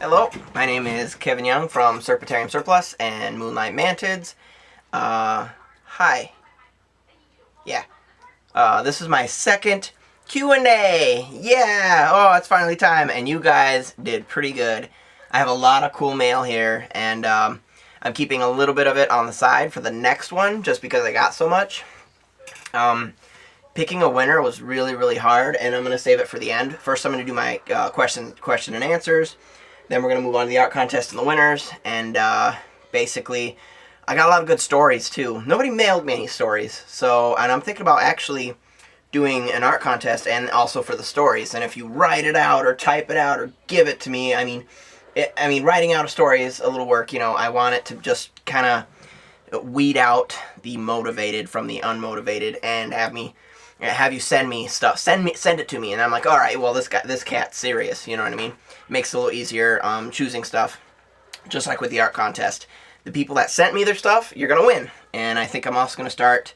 Hello, my name is Kevin Young from Serpentarium Surplus and Moonlight Mantids. Hi. Yeah. This is my second Q&A. Yeah! Oh, it's finally time, and you guys did pretty good. I have a lot of cool mail here, and I'm keeping a little bit of it on the side for the next one, just because I got so much. Picking a winner was really hard, and I'm going to save it for the end. First, I'm going to do my question and answers. Then we're going to move on to the art contest and the winners. And basically, I got a lot of good stories, too. Nobody mailed me any stories. And I'm thinking about actually doing an art contest and also for the stories. And if you write it out or type it out or give it to me, I mean, writing out a story is a little work. You know, I want it to just kind of weed out the motivated from the unmotivated and have you send me stuff. Send it to me, and I'm like, all right, well, this cat's serious. You know what I mean? It makes it a little easier choosing stuff. Just like with the art contest, the people that sent me their stuff, you're gonna win. And I think I'm also gonna start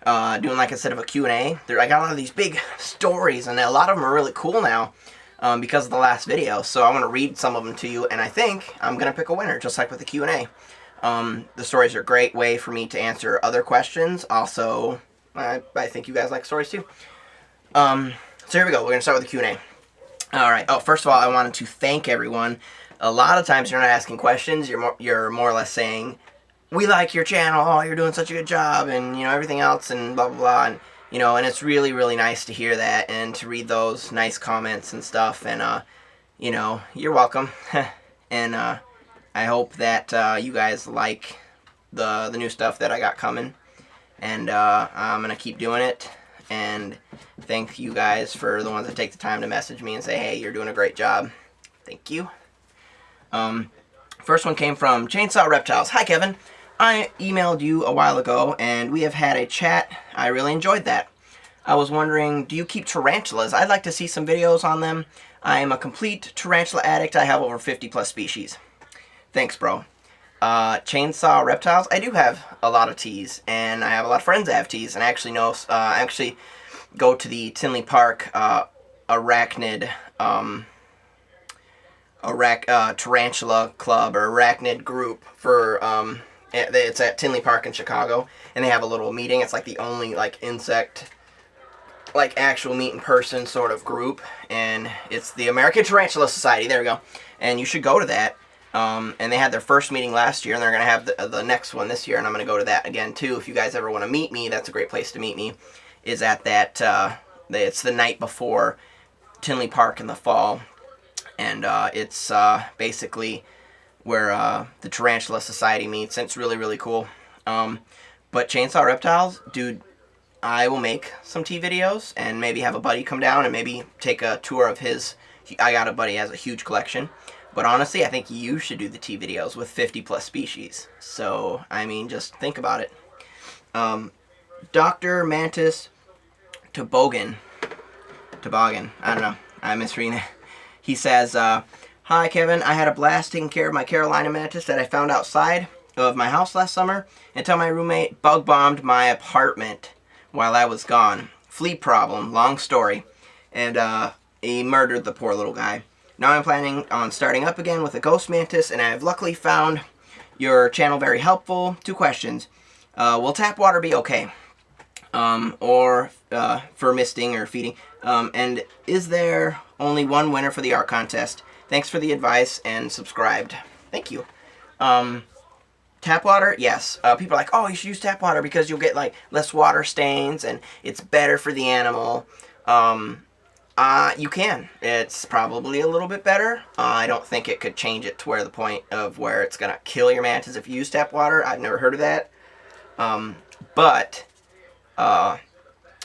doing, like, instead of a Q&A, I got a lot of these big stories, and a lot of them are really cool now because of the last video. So I want to read some of them to you, and I think I'm gonna pick a winner, just like with the Q&A. The stories are a great way for me to answer other questions. Also, I think you guys like stories too. So here we go. We're going to start with the Q&A. Alright. Oh, first of all, I wanted to thank everyone. A lot of times you're not asking questions. You're more or less saying, we like your channel. Oh, you're doing such a good job. And, you know, everything else and blah, blah, blah. And, you know, and it's really nice to hear that and to read those nice comments and stuff. And, you know, you're welcome. And I hope that you guys like the new stuff that I got coming. And I'm going to keep doing it, and thank you guys for the ones that take the time to message me and say, hey, you're doing a great job. Thank you. First one came from Chainsaw Reptiles. Hi, Kevin. I emailed you a while ago, and we have had a chat. I really enjoyed that. I was wondering, do you keep tarantulas? I'd like to see some videos on them. I am a complete tarantula addict. I have over 50 plus species. Thanks, bro. Chainsaw Reptiles. I do have a lot of teas, and I have a lot of friends that have teas, and I actually know, I actually go to the Tinley Park arachnid tarantula club or arachnid group for it's at Tinley Park in Chicago, and they have a little meeting. It's like the only like insect, like actual meet in person sort of group, and it's the American Tarantula Society. There we go. And you should go to that. And they had their first meeting last year, and they're going to have the next one this year, and I'm going to go to that again, too. If you guys ever want to meet me, that's a great place to meet me, is at that, it's the night before Tinley Park in the fall, and it's basically where the Tarantula Society meets, and it's really cool. But Chainsaw Reptiles, dude, I will make some tea videos, and maybe have a buddy come down, and maybe take a tour of his. I got a buddy who has a huge collection. But honestly, I think you should do the tea videos with 50 plus species. So, I mean, just think about it. Dr. Mantis Toboggan, I don't know, I'm misreading it. He says, hi Kevin, I had a blast taking care of my Carolina mantis that I found outside of my house last summer until my roommate bug bombed my apartment while I was gone. Flea problem, long story. And he murdered the poor little guy. Now I'm planning on starting up again with a ghost mantis, and I have luckily found your channel very helpful. 2 questions. Will tap water be okay? Or for misting or feeding? And is there only one winner for the art contest? Thanks for the advice and subscribed. Thank you. Tap water? Yes. People are like, oh, you should use tap water because you'll get like less water stains and it's better for the animal. You can. It's probably a little bit better. I don't think it could change it to where the point of where it's going to kill your mantis if you use tap water. I've never heard of that. But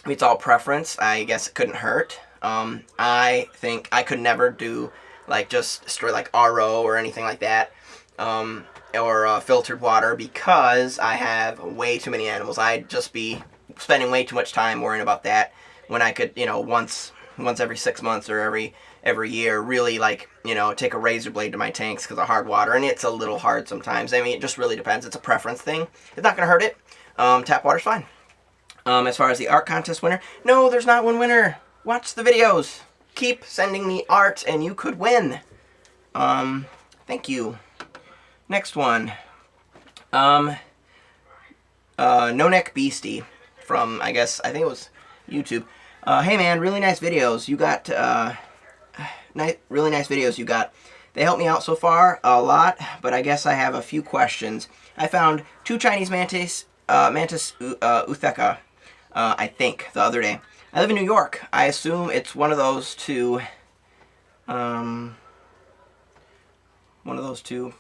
it's all preference. I guess it couldn't hurt. I think I could never do like just straight like RO or anything like that. Or filtered water because I have way too many animals. I'd just be spending way too much time worrying about that when I could, you know, once every 6 months or every year, really, like, you know, take a razor blade to my tanks because of hard water, and it's a little hard sometimes. I mean, it just really depends. It's a preference thing. It's not going to hurt it. Tap water's fine. As far as the art contest winner, no, there's not one winner. Watch the videos. Keep sending me art, and you could win. Thank you. Next one. No Neck Beastie from, I think it was YouTube. Hey man, really nice videos. You got, really nice videos you got. They helped me out so far a lot, but I guess I have a few questions. I found 2 Chinese mantis utheca, I think, the other day. I live in New York. I assume it's one of those two,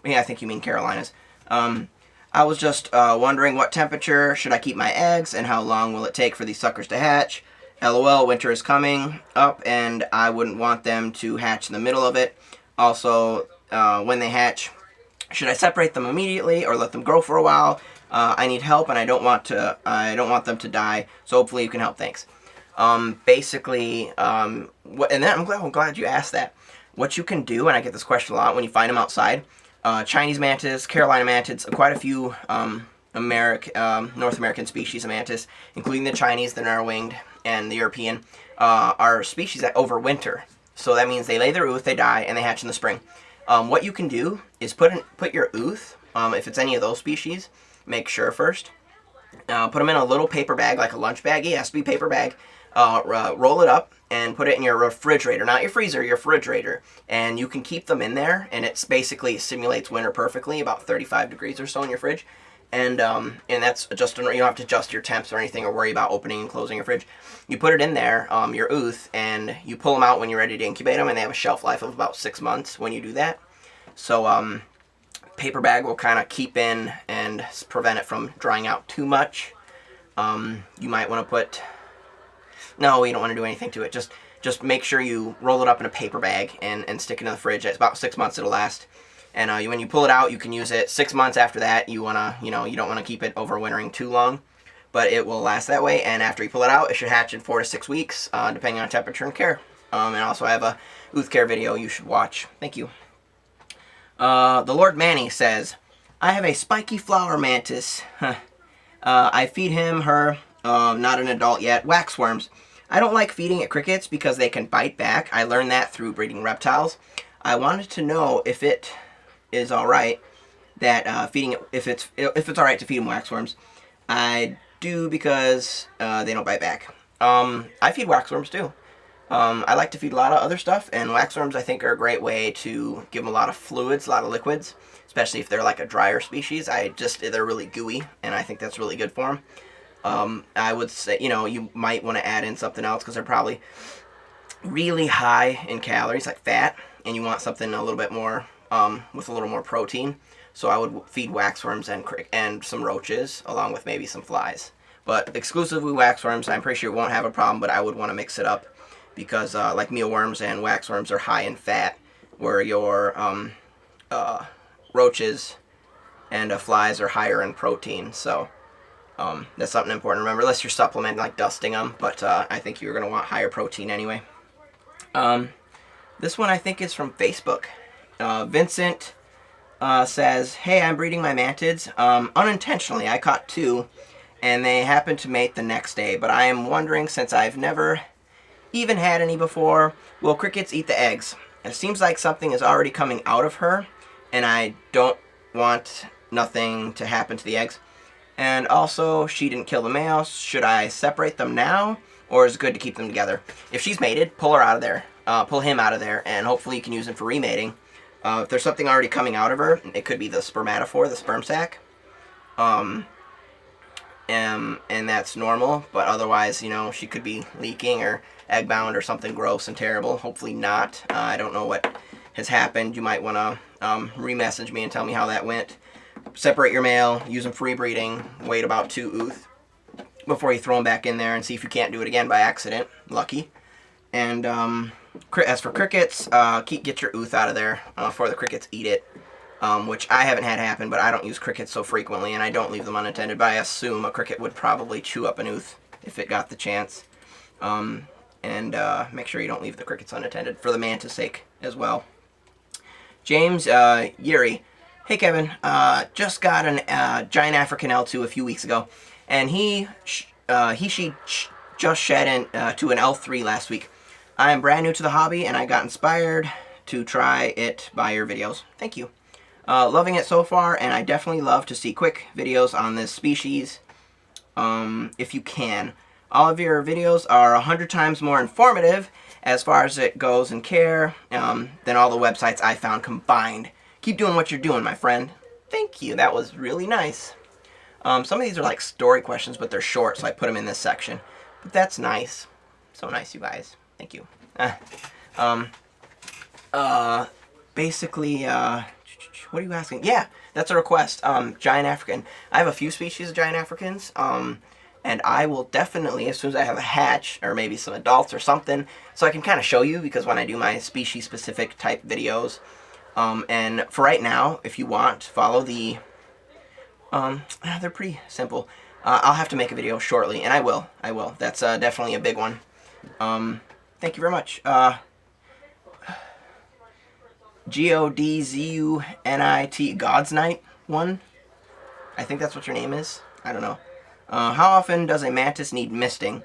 yeah, I think you mean Carolinas. I was just wondering what temperature should I keep my eggs and how long will it take for these suckers to hatch. LOL, winter is coming up and I wouldn't want them to hatch in the middle of it. Also, when they hatch, should I separate them immediately or let them grow for a while? I need help and I don't want them to die, so hopefully you can help. Thanks. Basically, I'm glad you asked that. What you can do, and I get this question a lot when you find them outside, Chinese mantis, Carolina mantids, quite a few North American species of mantis, including the Chinese, the narrow-winged, and the European, are species that overwinter. So that means they lay their ooth, they die, and they hatch in the spring. What you can do is put your ooth, if it's any of those species, make sure first, put them in a little paper bag, like a lunch bag. It has to be paper bag. Roll it up and put it in your refrigerator, not your freezer, your refrigerator, and you can keep them in there, and it's basically simulates winter perfectly, about 35 degrees or so in your fridge, and that's just, you don't have to adjust your temps or anything or worry about opening and closing your fridge. You put it in there, your ooth, and you pull them out when you're ready to incubate them, and they have a shelf life of about 6 months when you do that. So paper bag will kind of keep in and prevent it from drying out too much. You might want to put, no, you don't want to do anything to it. Just make sure you roll it up in a paper bag and stick it in the fridge. It's about 6 months it'll last. And when you pull it out, you can use it 6 months after that. You wanna, you don't want to keep it overwintering too long, but it will last that way. And after you pull it out, it should hatch in 4 to 6 weeks, depending on temperature and care. And also I have a ooth care video you should watch. Thank you. The Lord Manny says, I have a spiky flower mantis. I feed her, not an adult yet, waxworms. I don't like feeding it crickets because they can bite back. I learned that through breeding reptiles. I wanted to know if it is alright that if it's alright to feed them waxworms. I do because they don't bite back. I feed waxworms too. I like to feed a lot of other stuff, and waxworms I think are a great way to give them a lot of fluids, a lot of liquids, especially if they're like a drier species. They're really gooey, and I think that's really good for them. I would say, you might want to add in something else because they're probably really high in calories, like fat, and you want something a little bit more, with a little more protein. So I would feed waxworms and some roaches, along with maybe some flies. But exclusively waxworms, I'm pretty sure you won't have a problem, but I would want to mix it up because, like mealworms and waxworms are high in fat, where your roaches and flies are higher in protein. So that's something important to remember, unless you're supplementing, like dusting them, but I think you're going to want higher protein anyway. This one I think is from Facebook. Vincent says, hey, I'm breeding my mantids. Unintentionally, I caught 2, and they happened to mate the next day, but I am wondering, since I've never even had any before, will crickets eat the eggs? It seems like something is already coming out of her, and I don't want nothing to happen to the eggs. And also, she didn't kill the male. Should I separate them now, or is it good to keep them together? If she's mated, pull her out of there. Pull him out of there, and hopefully you can use him for remating. If there's something already coming out of her, it could be the spermatophore, the sperm sac. And that's normal, but otherwise, she could be leaking or egg-bound or something gross and terrible. Hopefully not. I don't know what has happened. You might want to re-message me and tell me how that went. Separate your male, use them for rebreeding, wait about 2 ooth before you throw them back in there and see if you can't do it again by accident. Lucky. And as for crickets, get your ooth out of there before the crickets eat it, which I haven't had happen, but I don't use crickets so frequently, and I don't leave them unattended, but I assume a cricket would probably chew up an ooth if it got the chance. And make sure you don't leave the crickets unattended for the mantis sake as well. James Yuri. Hey Kevin, just got a giant African L2 a few weeks ago, and she just shed to an L3 last week. I am brand new to the hobby, and I got inspired to try it by your videos. Thank you. Loving it so far, and I definitely love to see quick videos on this species, if you can. All of your videos are 100 times more informative as far as it goes in care than all the websites I found combined. Keep doing what you're doing, my friend. Thank you. That was really nice. Some of these are like story questions, but they're short, so I put them in this section. But that's nice. So nice, you guys. Thank you. Basically, what are you asking? Yeah, that's a request. Giant African. I have a few species of giant Africans, and I will definitely, as soon as I have a hatch, or maybe some adults or something, so I can kind of show you, because when I do my species-specific type videos, and for right now, if you want, follow the, they're pretty simple. I'll have to make a video shortly, and I will. That's definitely a big one. Thank you very much. Godzunit, God's Night 1? I think that's what your name is. I don't know. How often does a mantis need misting?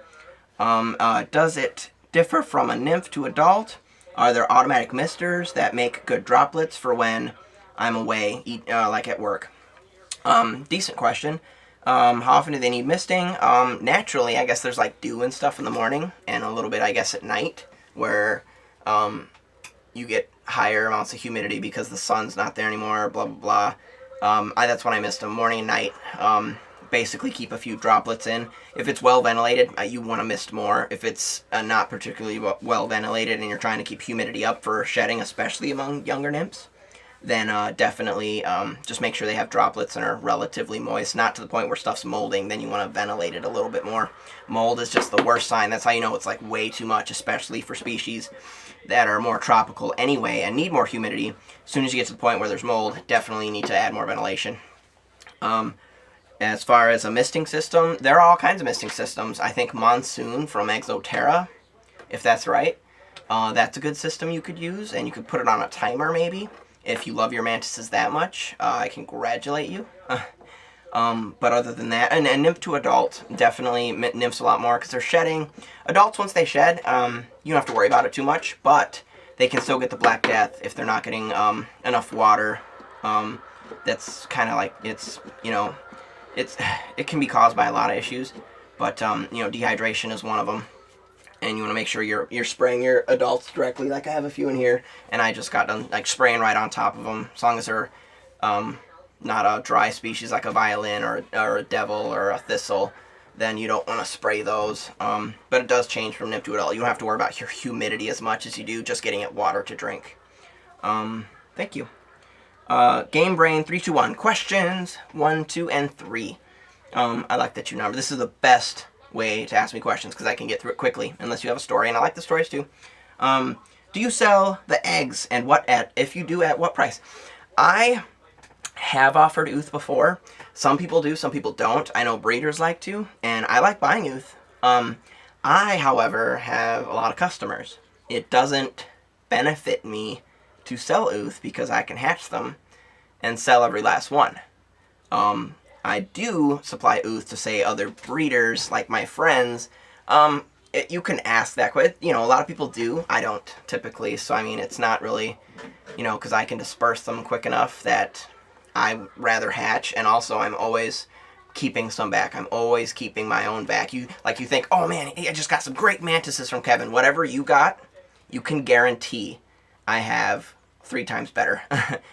Does it differ from a nymph to adult? Are there automatic misters that make good droplets for when I'm away, like at work? Decent question. How often do they need misting? Naturally, I guess there's like dew and stuff in the morning, and a little bit, I guess, at night, where you get higher amounts of humidity because the sun's not there anymore, blah, blah, blah. That's when I mist them, morning and night. Basically keep a few droplets in. If it's well ventilated, you want to mist more. If it's not particularly well ventilated and you're trying to keep humidity up for shedding, especially among younger nymphs, then definitely just make sure they have droplets and are relatively moist, not to the point where stuff's molding. Then you want to ventilate it a little bit more. Mold is just the worst sign. That's how you know it's like way too much, especially for species that are more tropical anyway and need more humidity. As soon as you get to the point where there's mold, definitely need to add more ventilation. As far as a misting system, there are all kinds of misting systems. I think Monsoon from Exoterra, if that's right, that's a good system you could use, and you could put it on a timer maybe. If you love your mantises that much, I congratulate you. But other than that, and nymph to adult, definitely nymphs a lot more because they're shedding. Adults, once they shed, you don't have to worry about it too much, but they can still get the Black Death if they're not getting enough water. That's kind of like, it can be caused by a lot of issues, but dehydration is one of them. And you want to make sure you're spraying your adults directly, like I have a few in here, and I just got done like spraying right on top of them, as long as they're not a dry species like a violin or a devil or a thistle, then you don't want to spray those. But it does change from nymph to adult. You don't have to worry about your humidity as much as you do just getting it water to drink. Thank you. Game Brain 321. Questions 1, 2, and 3. I like that you number. This is the best way to ask me questions because I can get through it quickly unless you have a story, and I like the stories too. Do you sell the eggs, and if you do, at what price? I have offered ooth before. Some people do, some people don't. I know breeders like to, and I like buying ooth. I, however, have a lot of customers. It doesn't benefit me to sell ooth because I can hatch them and sell every last one. I do supply ooth to, say, other breeders, like my friends. You can ask that question. A lot of people do. I don't, typically. So, I mean, it's not really, because I can disperse them quick enough that I'd rather hatch. And also, I'm always keeping some back. I'm always keeping my own back. You think, oh, man, I just got some great mantises from Kevin. Whatever you got, you can guarantee I have 3 times better.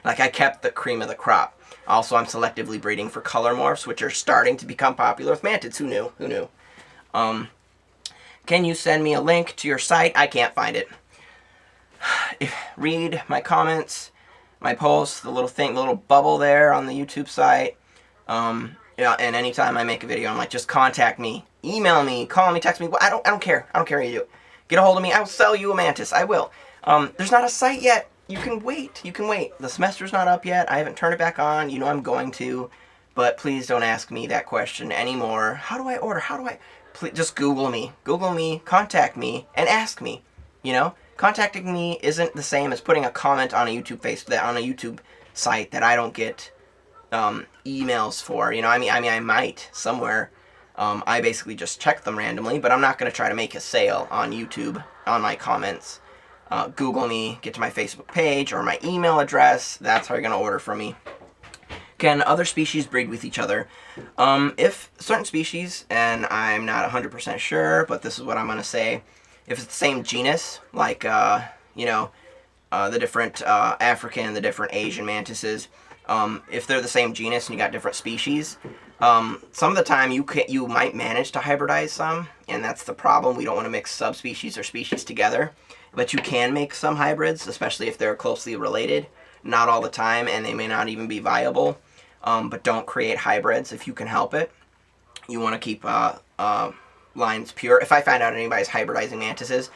Like, I kept the cream of the crop. Also, I'm selectively breeding for color morphs, which are starting to become popular with mantids. Who knew? Who knew? Can you send me a link to your site? I can't find it. Read my comments, my posts, the little bubble there on the YouTube site. And anytime I make a video, I'm like, just contact me. Email me, call me, text me. I don't care. I don't care what you do. Get a hold of me. I will sell you a mantis. I will. There's not a site yet. You can wait. You can wait. The semester's not up yet. I haven't turned it back on. I'm going to. But please don't ask me that question anymore. How do I order? Please, just Google me. Google me, contact me, and ask me. Contacting me isn't the same as putting a comment on a YouTube site that I don't get emails for. I might somewhere. I basically just check them randomly, but I'm not going to try to make a sale on YouTube on my comments. Google me, get to my Facebook page or my email address. That's how you're going to order from me. Can other species breed with each other? If certain species, and I'm not 100% sure, but this is what I'm going to say, if it's the same genus, like, the different African, the different Asian mantises, if they're the same genus and you got different species, some of the time you might manage to hybridize some, and that's the problem. We don't want to mix subspecies or species together, but you can make some hybrids, especially if they're closely related. Not all the time, and they may not even be viable, but don't create hybrids if you can help it. You want to keep lines pure. If I find out anybody's hybridizing mantises,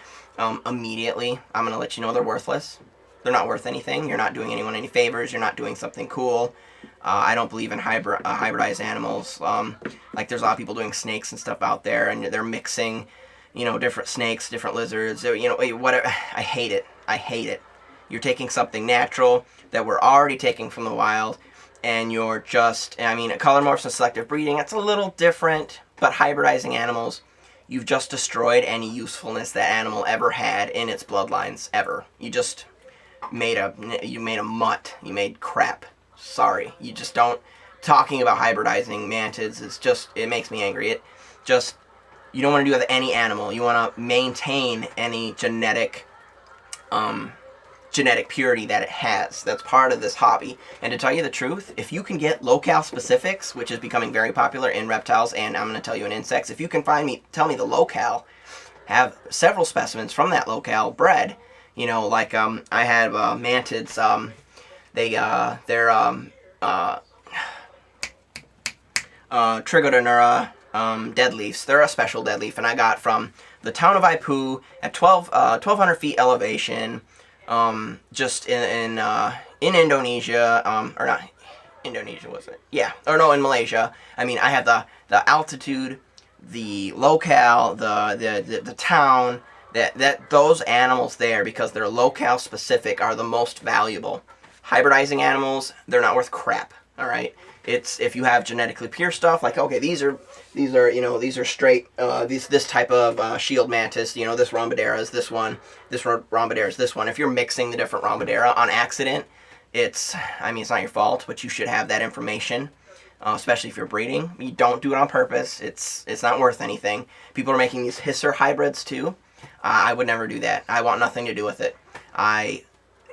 immediately I'm going to let you know they're worthless. They're not worth anything. You're not doing anyone any favors. You're not doing something cool. I don't believe in hybridized animals. Like there's a lot of people doing snakes and stuff out there, and they're mixing, different snakes, different lizards, whatever. I hate it. I hate it. You're taking something natural that we're already taking from the wild, and you're just, color morphs and selective breeding, that's a little different, but hybridizing animals, you've just destroyed any usefulness that animal ever had in its bloodlines, ever. You just made a mutt. You made crap. Sorry. You just don't, talking about hybridizing mantids is just, it makes me angry. You don't want to do that with any animal. You want to maintain any genetic purity that it has. That's part of this hobby. And to tell you the truth, if you can get locale specifics, which is becoming very popular in reptiles, and I'm going to tell you in insects, if you can tell me the locale, have several specimens from that locale bred, I have mantids, they're Trigodonura deadleafs. They're a special deadleaf, and I got from the town of Ipu at 1,200 feet elevation, just in Indonesia, or not Indonesia, was it? Yeah, or no, in Malaysia. I have the altitude, the locale, the town, that those animals there, because they're locale specific, are the most valuable. Hybridizing animals, they're not worth crap. All right, it's if you have genetically pure stuff, like, okay, these are straight, this type of shield mantis, this rhombodera is this one, this rhombodera is this one. If you're mixing the different rhombodera on accident, it's not your fault, but you should have that information, especially if you're breeding. You don't do it on purpose. It's not worth anything. People are making these hisser hybrids too. I would never do that. I want nothing to do with it. I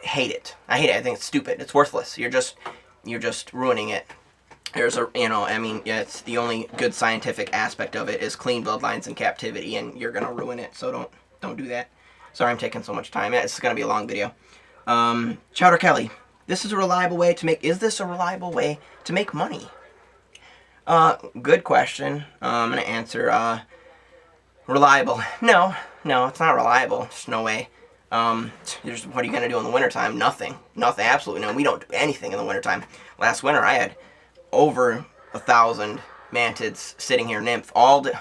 hate it. I think it's stupid. It's worthless. You're just ruining it. There's it's the only good scientific aspect of it is clean bloodlines in captivity, and you're gonna ruin it. So don't do that. Sorry, I'm taking so much time. It's gonna be a long video. Chowder Kelly, is this a reliable way to make money? Good question. I'm gonna answer. Reliable? No, it's not reliable. There's no way. What are you gonna do in the wintertime? Nothing. Absolutely no. We don't do anything in the wintertime. Last winter I had over 1,000 mantids sitting here,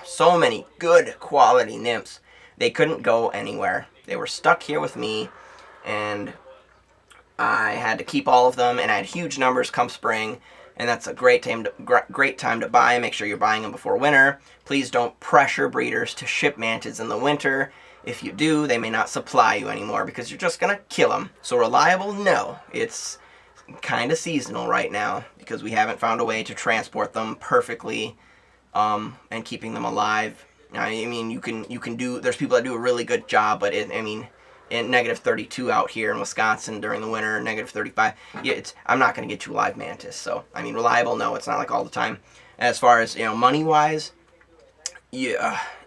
so many good quality nymphs. They couldn't go anywhere. They were stuck here with me, and I had to keep all of them, and I had huge numbers come spring, and that's a great time to buy. Make sure you're buying them before winter. Please don't pressure breeders to ship mantids in the winter. If you do, they may not supply you anymore because you're just gonna kill them. So reliable? No. It's kind of seasonal right now because we haven't found a way to transport them perfectly, and keeping them alive. You can do. There's people that do a really good job, but in -32 out here in Wisconsin during the winter, -35. Yeah, I'm not gonna get you a live mantis. So reliable? No, it's not like all the time. As far as money wise,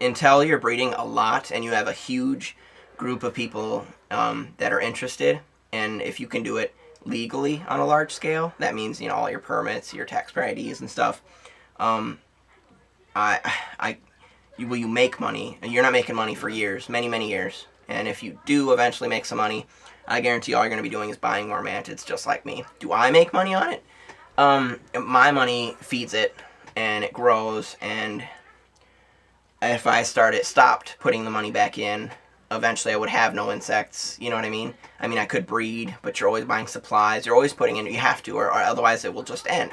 until you're breeding a lot and you have a huge group of people that are interested, and if you can do it legally on a large scale, that means all your permits, your taxpayer IDs and stuff. You make money, and you're not making money for years, many years. And if you do eventually make some money, I guarantee all you're going to be doing is buying more mantids, just like me. Do I make money on it? My money feeds it, and it grows, and if I stopped putting the money back in, eventually I would have no insects. You know what I mean? I could breed, but you're always buying supplies. You're always putting in, you have to, or otherwise it will just end.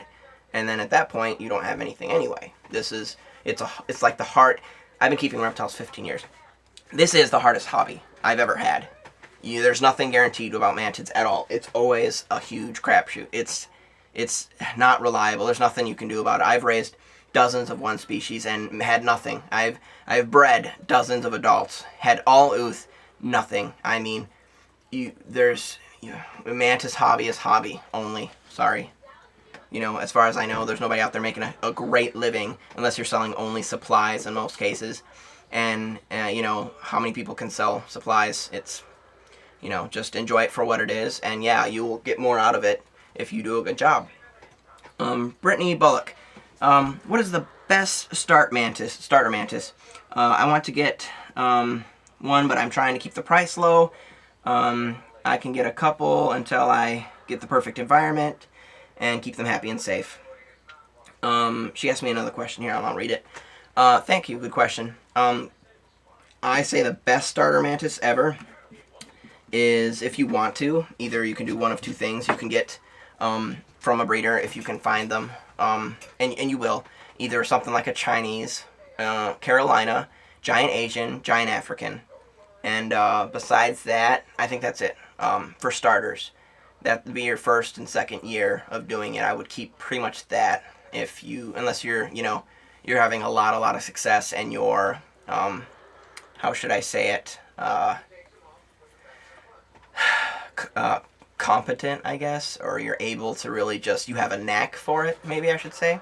And then at that point, you don't have anything anyway. It's like the heart. I've been keeping reptiles 15 years. This is the hardest hobby I've ever had. there's nothing guaranteed about mantids at all. It's always a huge crapshoot. It's not reliable. There's nothing you can do about it. I've raised dozens of one species and had nothing. I've bred dozens of adults, had all ooth, nothing. I mean, mantis hobby is hobby only. Sorry. As far as I know, there's nobody out there making a great living unless you're selling only supplies in most cases. And, how many people can sell supplies? It's, just enjoy it for what it is. And yeah, you will get more out of it if you do a good job. Brittany Bullock. What is the best starter mantis? I want to get one, but I'm trying to keep the price low. I can get a couple until I get the perfect environment and keep them happy and safe. She asked me another question here. I'll read it. Thank you. Good question. I say the best starter mantis ever is, if you want to, either you can do one of two things. You can get from a breeder if you can find them, and you will, either something like a Chinese, Carolina, giant Asian, giant African, and besides that, I think that's it for starters. That would be your first and second year of doing it. I would keep pretty much that unless you're you're having a lot of success and you're how should I say it, competent, I guess, or you're able to really you have a knack for it, maybe I should say,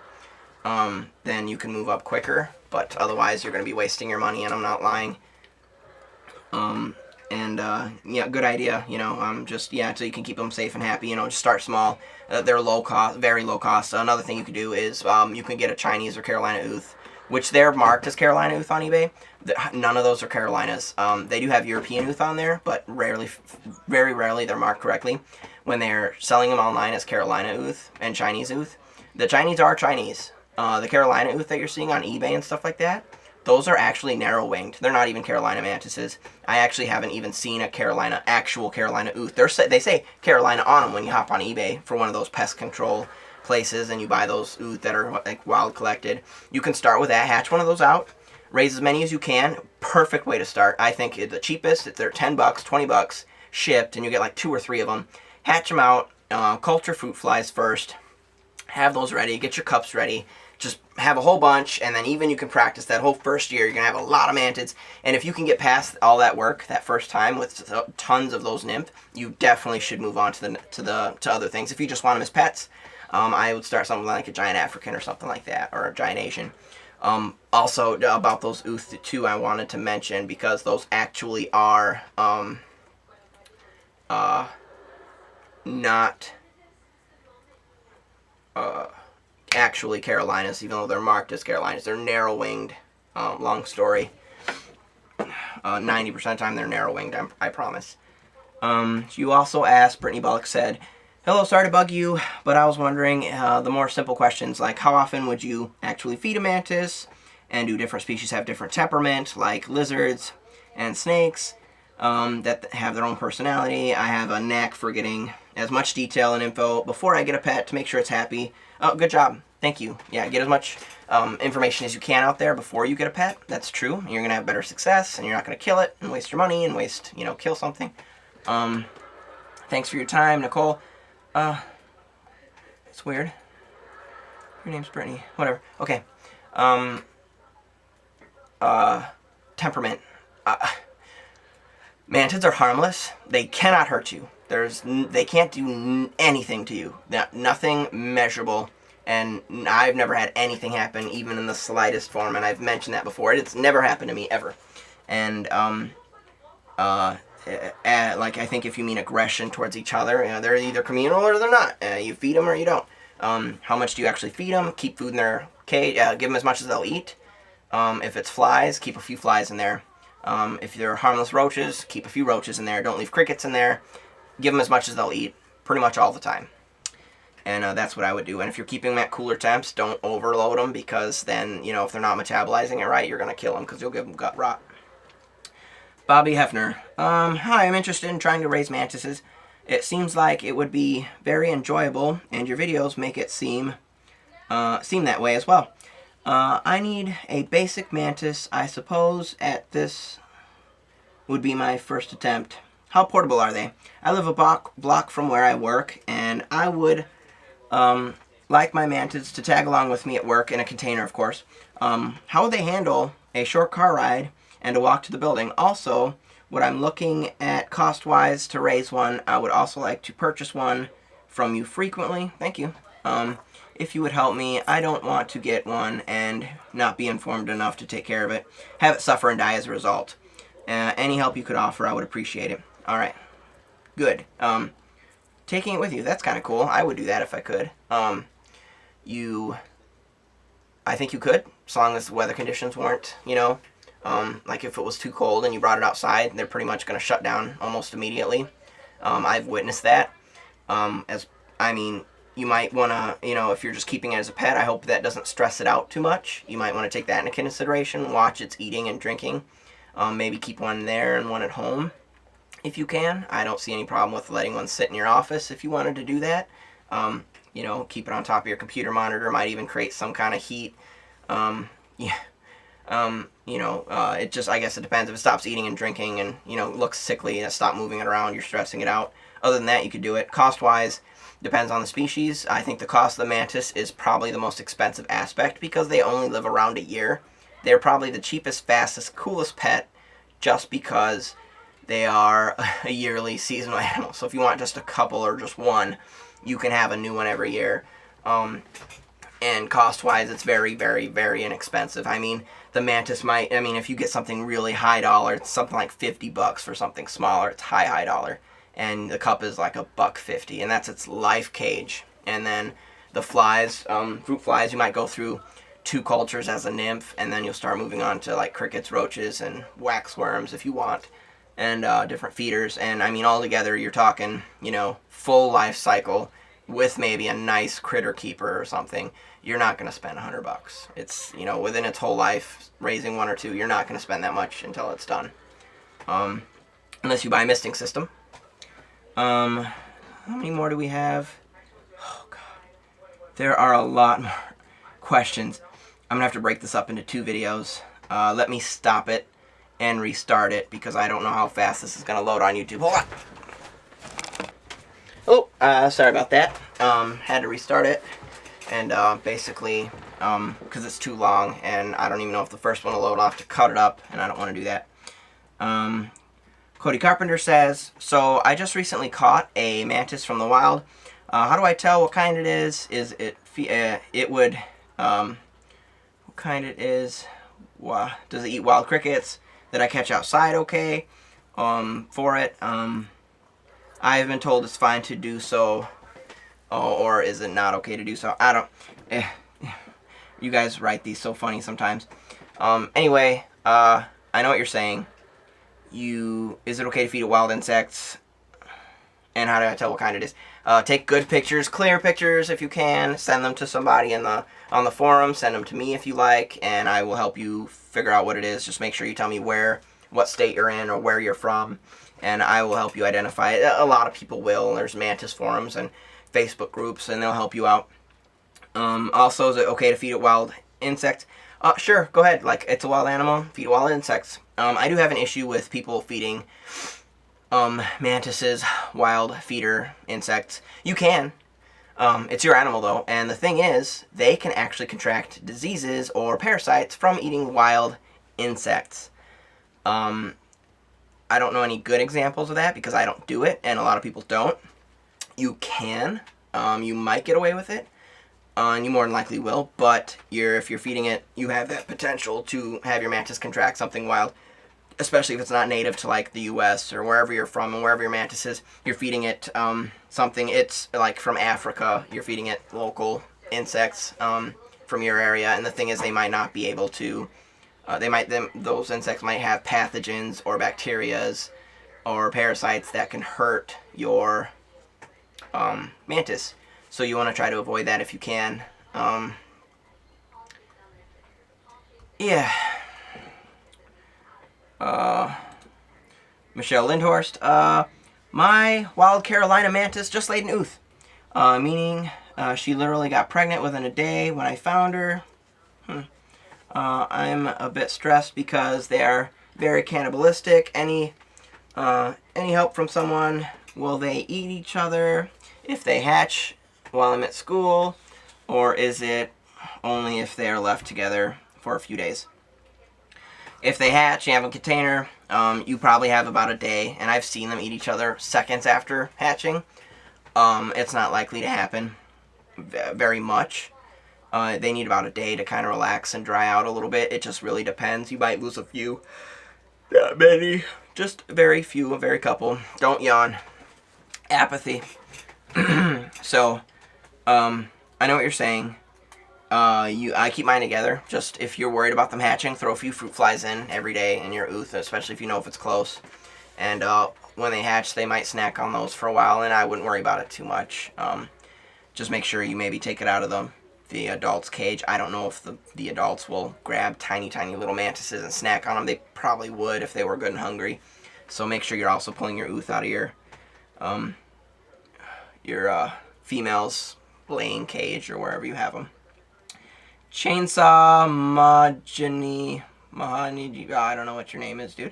then you can move up quicker, but otherwise you're going to be wasting your money, and I'm not lying. Yeah, good idea, so you can keep them safe and happy, just start small. They're low cost, very low cost. Another thing you could do is you can get a Chinese or Carolina ooth, which they're marked as Carolina ooth on eBay. None of those are Carolinas. They do have European ooth on there, but very rarely they're marked correctly. When they're selling them online as Carolina ooth and Chinese ooth, the Chinese are Chinese. The Carolina ooth that you're seeing on eBay and stuff like that, those are actually narrow-winged. They're not even Carolina mantises. I actually haven't even seen a actual Carolina ooth. They say Carolina on them when you hop on eBay for one of those pest control places and you buy those ooth that are like wild collected. You can start with that, hatch one of those out, raise as many as you can. Perfect way to start. I think the cheapest, if they're $10, $20 shipped, and you get like 2 or 3 of them. Hatch them out, culture fruit flies first, have those ready, get your cups ready, just have a whole bunch, and then even you can practice that whole first year. You're going to have a lot of mantids, and if you can get past all that work that first time with tons of those nymph, you definitely should move on to other things. If you just want them as pets, I would start something like a giant African or something like that, or a giant Asian. Also, about those ooth too, I wanted to mention, because those actually are not actually Carolinas, even though they're marked as Carolinas. They're narrow-winged. Long story. 90% of the time they're narrow-winged, I promise. You also asked, Brittany Bullock said, hello, sorry to bug you, but I was wondering the more simple questions, like how often would you actually feed a mantis, and do different species have different temperament, like lizards and snakes, that have their own personality. I have a knack for getting as much detail and info before I get a pet to make sure it's happy. Oh, good job. Thank you. Yeah, get as much information as you can out there before you get a pet. That's true. You're going to have better success, and you're not going to kill it and waste your money and kill something. Thanks for your time, Nicole. It's weird. Your name's Brittany. Whatever. Okay. Temperament. Mantids are harmless. They cannot hurt you. They can't do anything to you. Nothing measurable. And I've never had anything happen, even in the slightest form. And I've mentioned that before. It's never happened to me ever. And like, I think if you mean aggression towards each other, they're either communal or they're not. You feed them or you don't. How much do you actually feed them? Keep food in their cage. Give them as much as they'll eat. If it's flies, keep a few flies in there. If they're harmless roaches, keep a few roaches in there. Don't leave crickets in there. Give them as much as they'll eat, pretty much all the time. And that's what I would do. And if you're keeping them at cooler temps, don't overload them, because then, if they're not metabolizing it right, you're going to kill them, because you'll give them gut rot. Bobby Hefner. Hi, I'm interested in trying to raise mantises. It seems like it would be very enjoyable, and your videos make it seem that way as well. I need a basic mantis. I suppose this would be my first attempt. how portable are they? I live a block from where I work, and I would like my Mantids to tag along with me at work in a container, of course. How would they handle a short car ride and a walk to the building? Also, what I'm looking at cost-wise to raise one, I would also like to purchase one from you frequently. Thank you. If you would help me, I don't want to get one and not be informed enough to take care of it, have it suffer and die as a result. Any help you could offer, I would appreciate it. Alright. Good. Taking it with you, that's kind of cool. I would do that if I could. I think you could, as long as the weather conditions weren't, you know, like if it was too cold and you brought it outside, they're pretty much going to shut down almost immediately. I've witnessed that. You might want to, you know, if you're just keeping it as a pet, I hope that doesn't stress it out too much. You might want to take that into consideration, watch its eating and drinking. Maybe keep one there and one at home if you can. I don't see any problem with letting one sit in your office if you wanted to do that. You know, keep it on top of your computer monitor, might even create some kind of heat. It just, I guess it depends. If it stops eating and drinking and, you know, looks sickly and stop moving it around, you're stressing it out. Other than that, you could do it. Cost-wise, depends on the species. I think the cost of the mantis is probably the most expensive aspect because they only live around a year. They're probably the cheapest, fastest, coolest pet just because they are a yearly seasonal animal. So if you want just a couple or just one, you can have a new one every year. And cost-wise, it's very, very, very inexpensive. I mean, the mantis might, if you get something really high dollar, it's something like $50 for something smaller. It's high dollar. And the cup is like $1.50, and that's its life cage. And then the flies, fruit flies, you might go through 2 cultures as a nymph, and then you'll start moving on to like crickets, roaches, and waxworms if you want, and different feeders. And all together, you're talking, you know, full life cycle with maybe a nice critter keeper or something. You're not going to spend $100. It's, you know, within its whole life, raising 1 or 2, you're not going to spend that much until it's done, unless you buy a misting system. How many more do we have? Oh, God. There are a lot more questions. I'm going to have to break this up into 2 videos. Let me stop it and restart it because I don't know how fast this is going to load on YouTube. Hold on. Oh, sorry about that. Had to restart it. And basically, because it's too long and I don't even know if the first one will load, I'll have to cut it up, and I don't want to do that. Cody Carpenter says, so I just recently caught a mantis from the wild. How do I tell what kind it is? Is it, what kind it is? Does it eat wild crickets that I catch outside okay? For it, I have been told it's fine to do so, or is it not okay to do so? I don't, you guys write these so funny sometimes. Anyway, I know what you're saying. Is it okay to feed it wild insects? And how do I tell what kind it is? Take good pictures, clear pictures if you can. Send them to somebody on the forum. Send them to me if you like, and I will help you figure out what it is. Just make sure you tell me what state you're in or where you're from, and I will help you identify it. A lot of people will. There's mantis forums and Facebook groups, and they'll help you out. Also, is it okay to feed it wild insects? Sure, go ahead. Like, it's a wild animal. Feed it wild insects. I do have an issue with people feeding mantises wild feeder insects. You can. It's your animal, though. And the thing is, they can actually contract diseases or parasites from eating wild insects. I don't know any good examples of that because I don't do it, and a lot of people don't. You can. You might get away with it. And you more than likely will, but if you're feeding it, you have that potential to have your mantis contract something wild, especially if it's not native to like the US or wherever you're from and wherever your mantis is. You're feeding it something, it's like from Africa, you're feeding it local insects from your area, and the thing is they might not be able to, those insects might have pathogens or bacterias or parasites that can hurt your mantis. So you want to try to avoid that if you can. Yeah. Michelle Lindhorst. My wild Carolina mantis just laid an ooth. Meaning she literally got pregnant within a day when I found her. I'm a bit stressed because they are very cannibalistic. Any Any help from someone? Will they eat each other if they hatch while I'm at school? Or is it only if they are left together for a few days? If they hatch, you have a container, you probably have about a day, and I've seen them eat each other seconds after hatching. It's not likely to happen very much. They need about a day to kind of relax and dry out a little bit. It just really depends. You might lose a few. Not many. Just very few, a very couple. Don't yawn. Apathy. So, I know what you're saying. I keep mine together. Just if you're worried about them hatching, throw a few fruit flies in every day in your ooth, especially if you know if it's close. And when they hatch, they might snack on those for a while, and I wouldn't worry about it too much. Just make sure you maybe take it out of the adult's cage. I don't know if the adults will grab tiny little mantises and snack on them. They probably would if they were good and hungry. So make sure you're also pulling your ooth out of your female's laying cage or wherever you have them. Chainsaw Mahogany, I don't know what your name is, dude.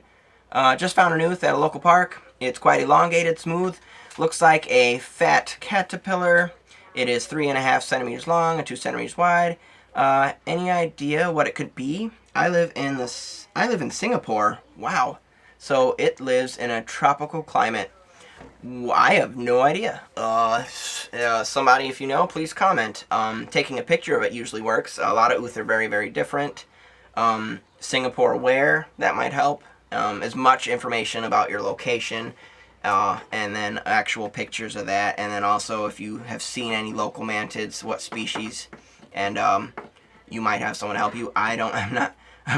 Just found an ooth at a local park. It's quite elongated, smooth. Looks like a fat caterpillar. It is 3.5 centimeters long and 2 centimeters wide. Any idea what it could be? I live in Singapore. Wow. So it lives in a tropical climate. I have no idea. Somebody, if you know, please comment. Taking a picture of it usually works. A lot of ooth are very different. Singapore where, that might help. As much information about your location, and then actual pictures of that, and then also if you have seen any local mantids, what species, and you might have someone help you. I'm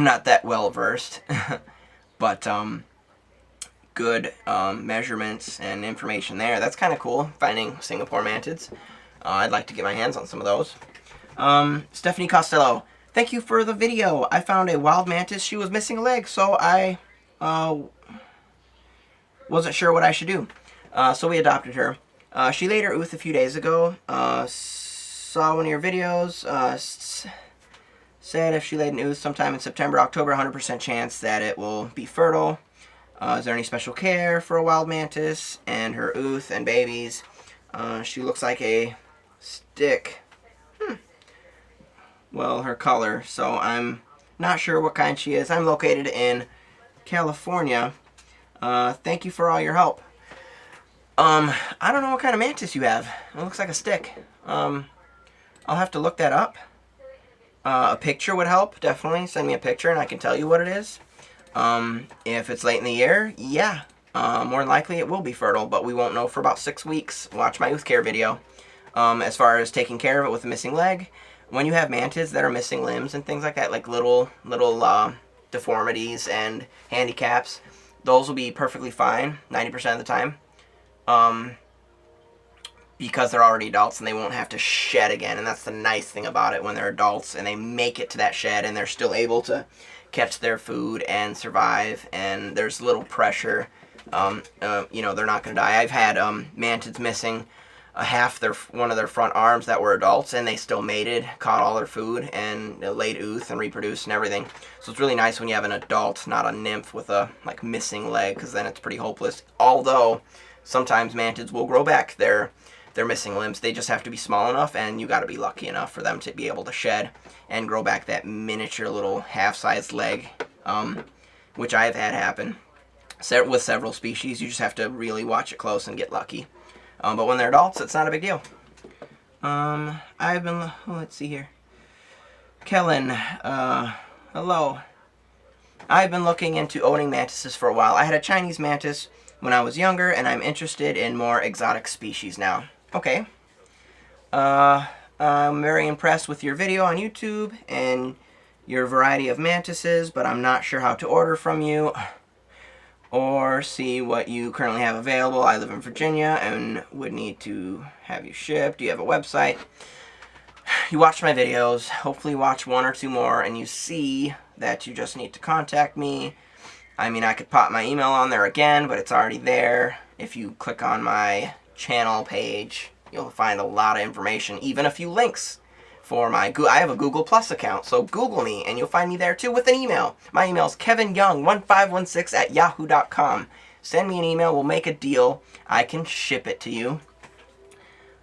not that well versed, but good measurements and information there. That's kind of cool, finding Singapore mantids. I'd like to get my hands on some of those. Stephanie Costello, thank you for the video. I found a wild mantis. She was missing a leg, so I wasn't sure what I should do. So we adopted her. She laid her ooth a few days ago. Saw one of your videos. Said if she laid an ooth sometime in September, October, 100% chance that it will be fertile. Is there any special care for a wild mantis and her ooth and babies? She looks like a stick. Well, her color. So I'm not sure what kind she is. I'm located in California. Thank you for all your help. I don't know what kind of mantis you have. It looks like a stick. I'll have to look that up. A picture would help, definitely. Send me a picture and I can tell you what it is. If it's late in the year, yeah, more than likely it will be fertile, but we won't know for about 6 weeks. Watch my ooth care video. As far as taking care of it with a missing leg, when you have mantids that are missing limbs and things like that, like little deformities and handicaps, those will be perfectly fine 90% of the time, because they're already adults and they won't have to shed again. And that's the nice thing about it, when they're adults and they make it to that shed and they're still able to catch their food and survive, and there's little pressure. You know, they're not going to die. I've had mantids missing one of their front arms that were adults, and they still mated, caught all their food, and laid ooth and reproduced and everything. So it's really nice when you have an adult, not a nymph with a missing leg, because then it's pretty hopeless. Although sometimes mantids will grow back their missing limbs. They just have to be small enough, and you got to be lucky enough for them to be able to shed and grow back that miniature little half-sized leg, which I've had happen with several species. You just have to really watch it close and get lucky. But when they're adults, it's not a big deal. Let's see here. Kellen, hello. I've been looking into owning mantises for a while. I had a Chinese mantis when I was younger, and I'm interested in more exotic species now. Okay. I'm very impressed with your video on YouTube and your variety of mantises, but I'm not sure how to order from you or see what you currently have available. I live in Virginia and would need to have you shipped. Do you have a website? You watch my videos, hopefully watch 1 or 2 more, and you see that you just need to contact me. I mean, I could pop my email on there again, but it's already there. If you click on my channel page, you'll find a lot of information, even a few links for I have a Google Plus account, so Google me, and you'll find me there too with an email. My email is kevinyoung1516@yahoo.com. send me an email. We'll make a deal. I can ship it to you.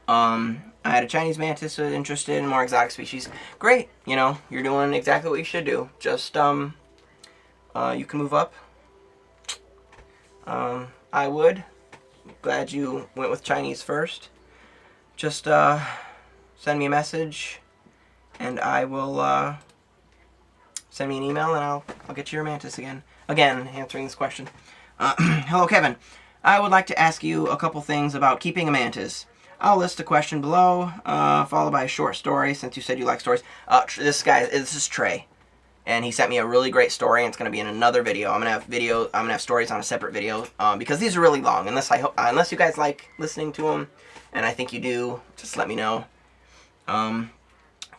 I had a Chinese mantis interested in more exotic species. Great. You know, you're doing exactly what you should do. Just, you can move up. I would. Glad you went with Chinese first. Just, send me a message, and I will, send me an email, and I'll get you your mantis again. Again, answering this question. Hello, Kevin. I would like to ask you a couple things about keeping a mantis. I'll list a question below, followed by a short story, since you said you like stories. This is Trey, and he sent me a really great story, and it's going to be in another video. I'm gonna have stories on a separate video, because these are really long. Unless you guys like listening to them, and I think you do, just let me know.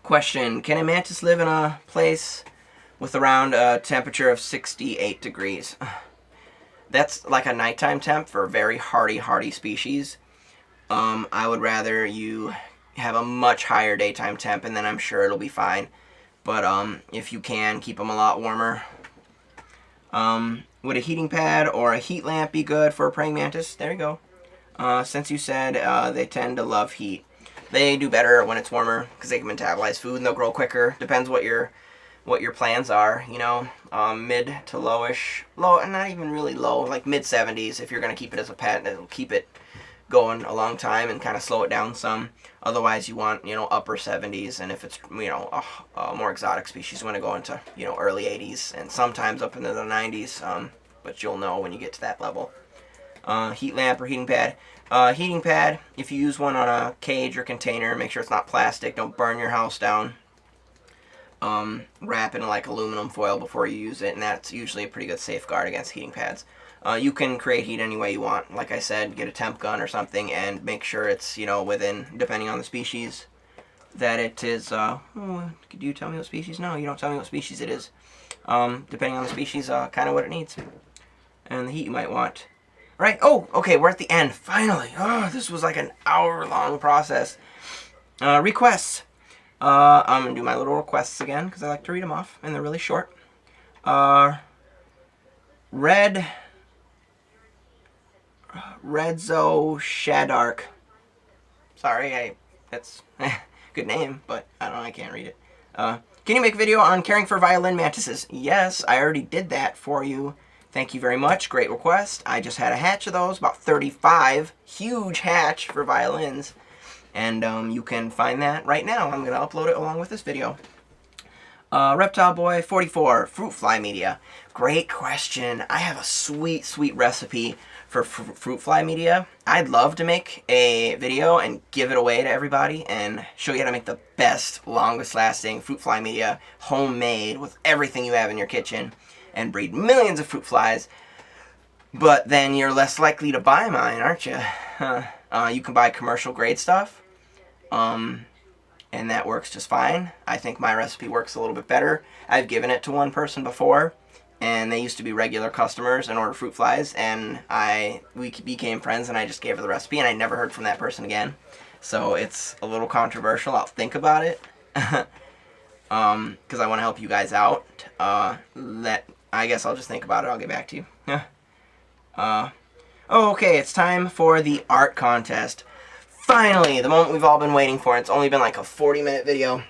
Question: can a mantis live in a place with around a temperature of 68 degrees? That's like a nighttime temp for a very hardy species. I would rather you have a much higher daytime temp, and then I'm sure it'll be fine. But if you can, keep them a lot warmer. Would a heating pad or a heat lamp be good for a praying mantis? There you go. Since you said they tend to love heat. They do better when it's warmer because they can metabolize food and they'll grow quicker. Depends what your plans are, you know. Mid to lowish, and not even really low, like mid 70s if you're going to keep it as a pet. It'll keep it going a long time and kind of slow it down some. Otherwise you want, you know, upper 70s, and if it's, you know, a more exotic species, you want to go into, you know, early 80s and sometimes up into the 90s, but you'll know when you get to that level. Heat lamp or heating pad. Heating pad, if you use one on a cage or container, make sure it's not plastic. Don't burn your house down. Wrap in like aluminum foil before you use it, and that's usually a pretty good safeguard against heating pads. You can create heat any way you want. Like I said, get a temp gun or something and make sure it's, you know, within, depending on the species, that it is, could you tell me what species? No, you don't tell me what species it is. Depending on the species, kind of what it needs. And the heat you might want. Right, oh, okay, we're at the end, finally. Oh, this was like an hour-long process. Requests. I'm going to do my little requests again, because I like to read them off, and they're really short. Redzo Shadark. Sorry, that's good name, but I don't know, I can't read it. Can you make a video on caring for violin mantises? Yes, I already did that for you. Thank you very much. Great request. I just had a hatch of those, about 35. Huge hatch for violins. And you can find that right now. I'm going to upload it along with this video. Reptile Boy 44, fruit fly media. Great question. I have a sweet, sweet recipe for fruit fly media. I'd love to make a video and give it away to everybody and show you how to make the best, longest lasting fruit fly media, homemade, with everything you have in your kitchen, and breed millions of fruit flies. But then you're less likely to buy mine, aren't you? You can buy commercial grade stuff, and that works just fine. I think my recipe works a little bit better. I've given it to one person before, and they used to be regular customers and order fruit flies, and we became friends, and I just gave her the recipe, and I never heard from that person again. So it's a little controversial. I'll think about it, because I want to help you guys out. I guess I'll just think about it. I'll get back to you. Okay, it's time for the art contest. Finally, the moment we've all been waiting for. It's only been like a 40-minute video.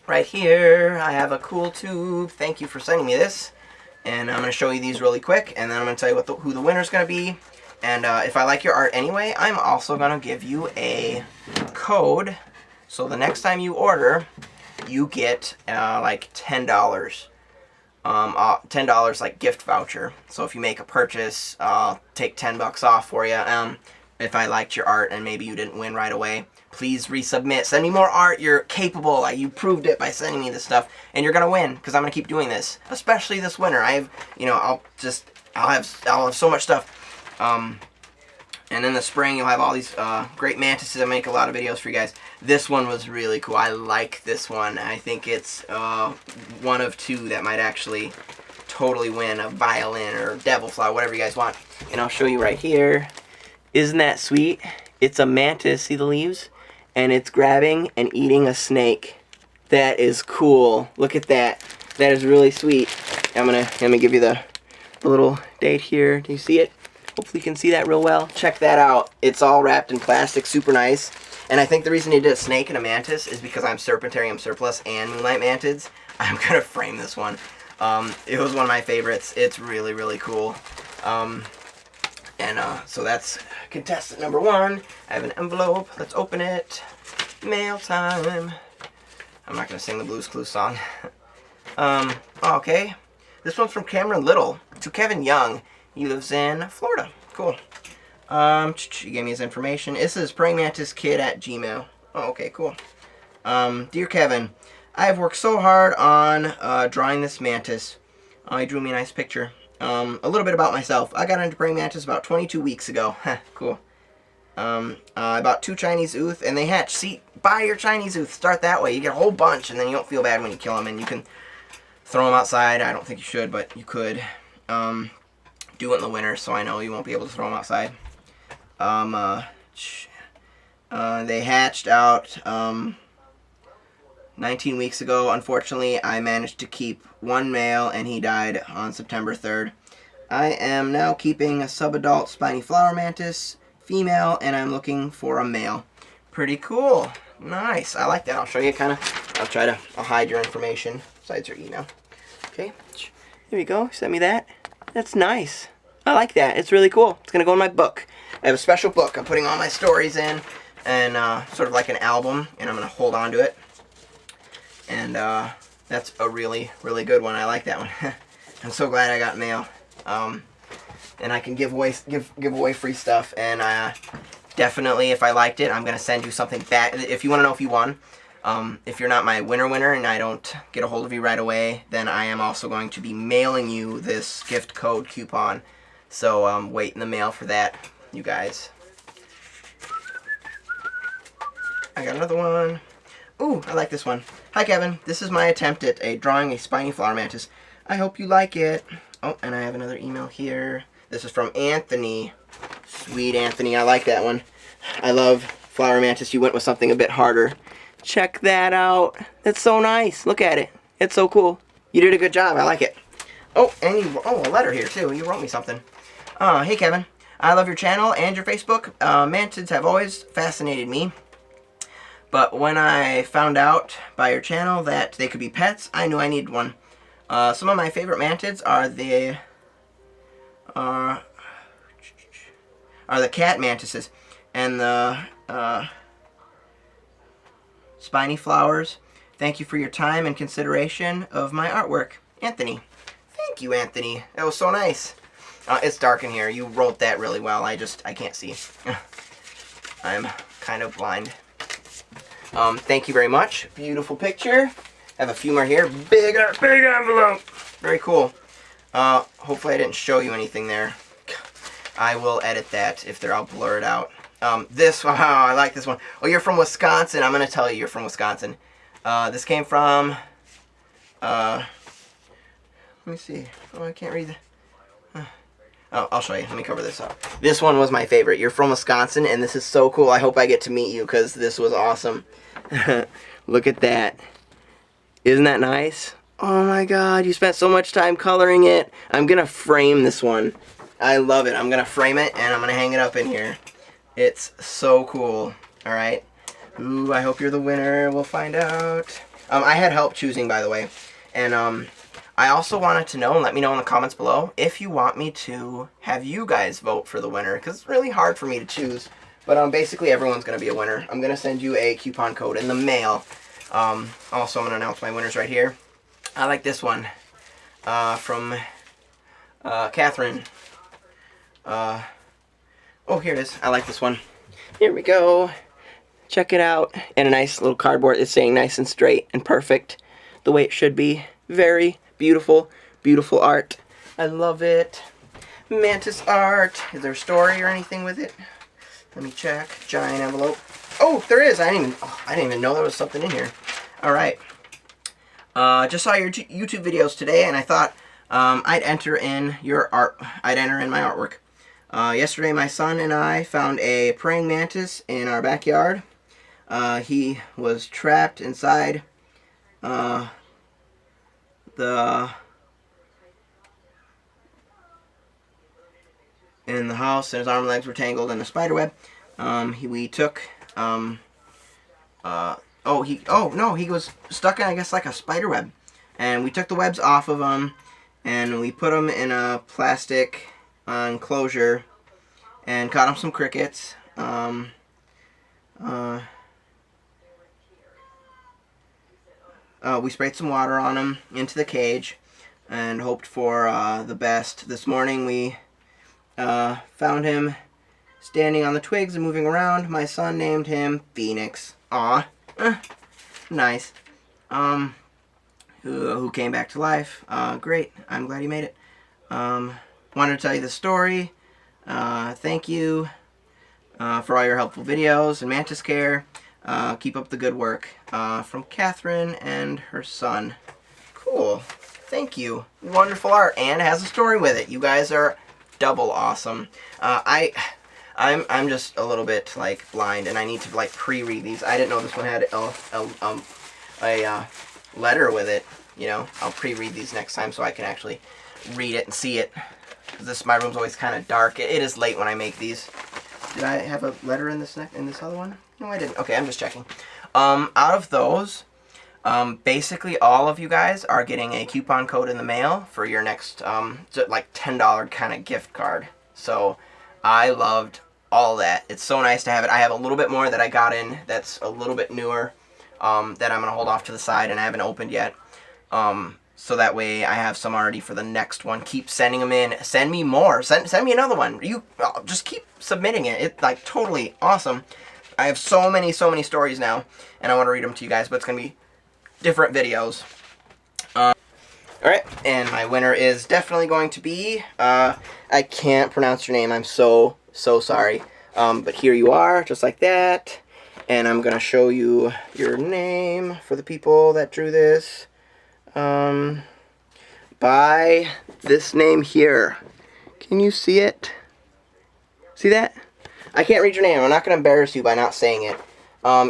Right here, I have a cool tube. Thank you for sending me this. And I'm going to show you these really quick, and then I'm going to tell you who the winner's going to be. And if I like your art anyway, I'm also going to give you a code. So the next time you order, you get like $10. $10 like gift voucher. So if you make a purchase, I'll take $10 off for you. If I liked your art and maybe you didn't win right away, please resubmit. Send me more art. You're capable. You proved it by sending me this stuff, and you're gonna win because I'm gonna keep doing this, especially this winter. I'll have so much stuff. And in the spring, you'll have all these great mantises. I make a lot of videos for you guys. This one was really cool. I like this one. I think it's one of two that might actually totally win a violin or devil flower, whatever you guys want. And I'll show you right here. Isn't that sweet? It's a mantis. See the leaves? And it's grabbing and eating a snake. That is cool. Look at that. That is really sweet. Let me give you the little date here. Do you see it? Hopefully you can see that real well. Check that out. It's all wrapped in plastic, super nice. And I think the reason he did a snake and a mantis is because I'm Serpentarium surplus and Moonlight Mantids. I'm going to frame this one. It was one of my favorites. It's really, really cool. So that's contestant number 1. I have an envelope. Let's open it. Mail time. I'm not going to sing the Blues Clues song. Okay. This one's from Cameron Little to Kevin Young. He lives in Florida. Cool. He gave me his information. This is prayingmantiskid@gmail. Oh, okay, cool. Dear Kevin, I have worked so hard on drawing this mantis. He drew me a nice picture. A little bit about myself. I got into praying mantis about 22 weeks ago. Cool. I bought 2 Chinese ooth, and they hatch. See, buy your Chinese ooth. Start that way. You get a whole bunch, and then you don't feel bad when you kill them, and you can throw them outside. I don't think you should, but you could. Do it in the winter, so I know you won't be able to throw them outside. They hatched out 19 weeks ago. Unfortunately, I managed to keep 1 male, and he died on September 3rd. I am now keeping a subadult spiny flower mantis female, and I'm looking for a male. Pretty cool. Nice. I like that. I'll show you I'll hide your information besides your email. Okay. There we go. Send me that. That's nice. I like that. It's really cool. It's going to go in my book. I have a special book I'm putting all my stories in, and sort of like an album, and I'm going to hold on to it. And that's a really, really good one. I like that one. I'm so glad I got mail. And I can give away free stuff, and definitely, if I liked it, I'm going to send you something back. If you want to know if you won, if you're not my winner and I don't get a hold of you right away, then I am also going to be mailing you this gift code coupon. So wait in the mail for that, you guys. I got another one. Ooh, I like this one. Hi, Kevin. This is my attempt at drawing a spiny flower mantis. I hope you like it. Oh, and I have another email here. This is from Anthony. Sweet Anthony. I like that one. I love flower mantis. You went with something a bit harder. Check that out. That's so nice. Look at it. It's so cool. You did a good job. I like it. Oh, and a letter here, too. You wrote me something. Hey, Kevin. I love your channel and your Facebook. Mantids have always fascinated me. But when I found out by your channel that they could be pets, I knew I needed one. Some of my favorite mantids are the cat mantises and the spiny flowers. Thank you for your time and consideration of my artwork. Anthony. Thank you, Anthony. That was so nice. It's dark in here. You wrote that really well. I can't see. I'm kind of blind. Thank you very much. Beautiful picture. I have a few more here. Big envelope. Very cool. Hopefully I didn't show you anything there. I will edit that. If there, I'll blur it out. Wow, I like this one. Oh, you're from Wisconsin. I'm going to tell you you're from Wisconsin. This came from, let me see. Oh, I can't read the, oh, I'll show you. Let me cover this up. This one was my favorite. You're from Wisconsin, and this is so cool. I hope I get to meet you, because this was awesome. Look at that. Isn't that nice? Oh my god, you spent so much time coloring it. I'm going to frame this one. I love it. I'm going to frame it, and I'm going to hang it up in here. It's so cool. Alright. Ooh, I hope you're the winner. We'll find out. I had help choosing, by the way. And I also wanted to know, and let me know in the comments below, if you want me to have you guys vote for the winner. Because it's really hard for me to choose. But basically, everyone's going to be a winner. I'm going to send you a coupon code in the mail. Also, I'm going to announce my winners right here. I like this one. From Catherine. Oh, here it is. I like this one. Here we go. Check it out. And a nice little cardboard. It's saying nice and straight and perfect. The way it should be. Very beautiful, beautiful art. I love it. Mantis art. Is there a story or anything with it? Let me check. Giant envelope. Oh, there is. I didn't even know there was something in here. All right. Just saw your YouTube videos today, and I thought I'd enter in your art. I'd enter in my artwork. Yesterday, my son and I found a praying mantis in our backyard. He was trapped inside in the house, and his arm and legs were tangled in a spider web. We took, he was stuck in, I guess, like a spider web. And we took the webs off of him, and we put him in a plastic enclosure, and caught him some crickets. We sprayed some water on him into the cage, and hoped for the best. This morning we found him standing on the twigs and moving around. My son named him Phoenix. Aw. Nice. Who came back to life. Great. I'm glad he made it. Wanted to tell you the story. Thank you for all your helpful videos and Mantis care. Keep up the good work. From Catherine and her son. Cool. Thank you. Wonderful art, and has a story with it. You guys are double awesome. I'm just a little bit like blind, and I need to like pre-read these. I didn't know this one had a letter with it. You know, I'll pre-read these next time so I can actually read it and see it. Cause my room's always kind of dark. It is late when I make these. Did I have a letter in this other one? No, I didn't. Okay, I'm just checking. Out of those, basically all of you guys are getting a coupon code in the mail for your next like $10 kind of gift card. So I loved all that. It's so nice to have it. I have a little bit more that I got in that's a little bit newer that I'm going to hold off to the side, and I haven't opened yet. So that way I have some already for the next one. Keep sending them in. Send me more. Send me another one. You just keep submitting it. It's like totally awesome. I have so many stories now, and I want to read them to you guys, but it's going to be different videos. Alright, and my winner is definitely going to be, I can't pronounce your name. I'm so sorry. But here you are, just like that. And I'm going to show you your name for the people that drew this. By this name here. Can you see it? See that? I can't read your name. I'm not going to embarrass you by not saying it.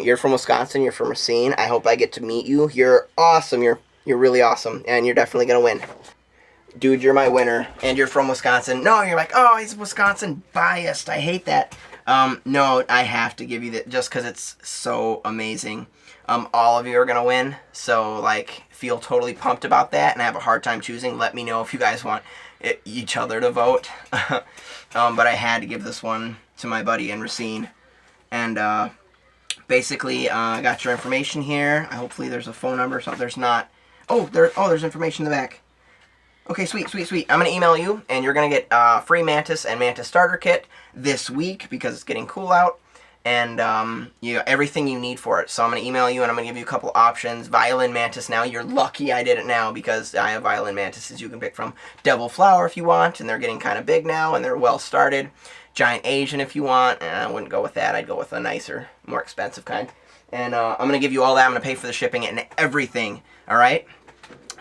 You're from Wisconsin. You're from Racine. I hope I get to meet you. You're awesome. You're really awesome. And you're definitely going to win. Dude, you're my winner. And you're from Wisconsin. No, you're like, oh, he's Wisconsin biased. I hate that. No, I have to give you that just because it's so amazing. All of you are going to win. So, like, feel totally pumped about that and have a hard time choosing. Let me know if you guys want each other to vote. But I had to give this one to my buddy in Racine. And, basically, I got your information here. Hopefully there's a phone number or something. There's not. Oh, there's information in the back. Okay, sweet. I'm going to email you, and you're going to get free Mantis and Mantis starter kit this week because it's getting cool out. And everything you need for it. So I'm going to email you, and I'm going to give you a couple options. Violin Mantis now. You're lucky I did it now because I have Violin Mantises you can pick from. Devil Flower if you want, and they're getting kind of big now, and they're well started. Giant Asian if you want, and I wouldn't go with that. I'd go with a nicer, more expensive kind. And I'm going to give you all that. I'm going to pay for the shipping and everything. All right?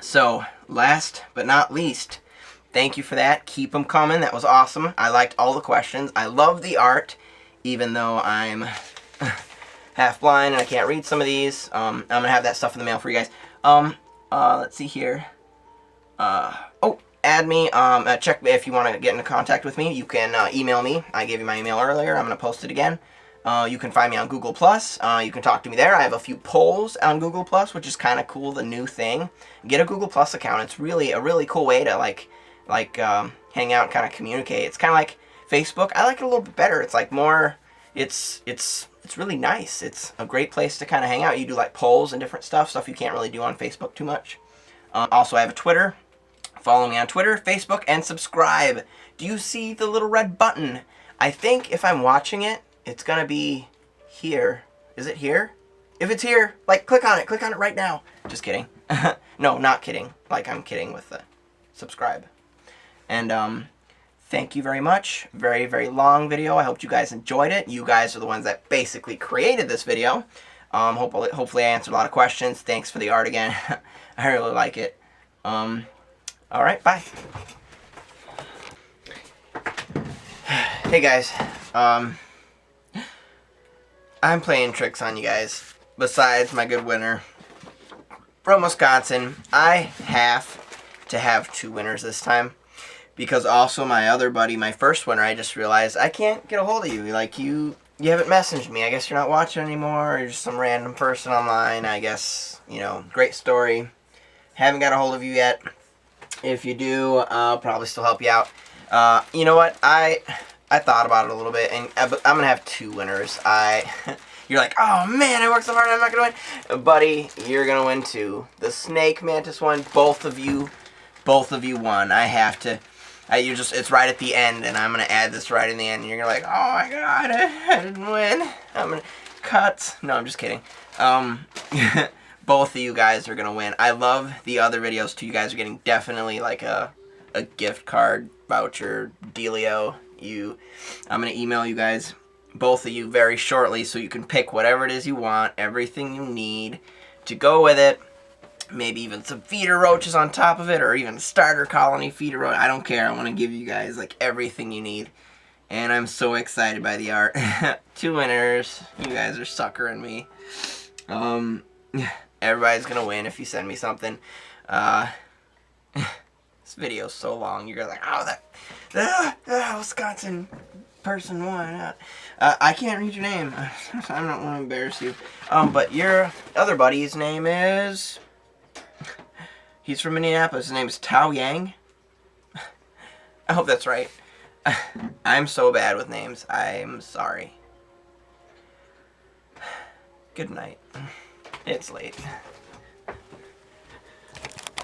So, last but not least, thank you for that. Keep them coming. That was awesome. I liked all the questions. I love the art, even though I'm half blind and I can't read some of these. I'm going to have that stuff in the mail for you guys. Let's see here. Add me. Check if you want to get into contact with me. You can email me. I gave you my email earlier. I'm going to post it again. You can find me on Google+. You can talk to me there. I have a few polls on Google+, which is kind of cool, the new thing. Get a Google+ account. It's really a really cool way to like hang out and kind of communicate. It's kind of like Facebook. I like it a little bit better. It's like more, it's really nice. It's a great place to kind of hang out. You do like polls and different stuff you can't really do on Facebook too much. Also, I have a Twitter. Follow me on Twitter, Facebook, and subscribe. Do you see the little red button? I think if I'm watching it, it's gonna be here. Is it here? If it's here, like, click on it right now. Just kidding. No, not kidding. Like, I'm kidding with the subscribe. And, thank you very much. Very, very long video. I hope you guys enjoyed it. You guys are the ones that basically created this video. Hopefully I answered a lot of questions. Thanks for the art again. I really like it. Alright, bye. Hey guys, I'm playing tricks on you guys. Besides my good winner from Wisconsin, I have to have two winners this time because also my other buddy, my first winner, I just realized I can't get a hold of you. Like, you haven't messaged me. I guess you're not watching anymore. You're just some random person online. I guess, you know, great story. Haven't got a hold of you yet. If you do, I'll probably still help you out. You know what? I thought about it a little bit, and I'm gonna have 2 winners. You're like, oh man, I worked so hard, I'm not gonna win, buddy. You're gonna win too. The snake mantis one. Both of you won. I have to. It's right at the end, and I'm gonna add this right in the end. And you're gonna like, oh my god, I didn't win. I'm gonna cut. No, I'm just kidding. Both of you guys are gonna win. I love the other videos too. You guys are getting definitely like a gift card voucher dealio. I'm gonna email you guys, both of you, very shortly, so you can pick whatever it is you want, everything you need to go with it. Maybe even some feeder roaches on top of it, or even starter colony feeder roach. I don't care. I want to give you guys like everything you need. And I'm so excited by the art. 2 winners. You guys are suckering me. Everybody's gonna win if you send me something. This video's so long. You're like, oh, that Wisconsin person won. I can't read your name. I don't want to embarrass you. But your other buddy's name is... He's from Minneapolis. His name is Tao Yang. I hope that's right. I'm so bad with names. I'm sorry. Good night. It's late.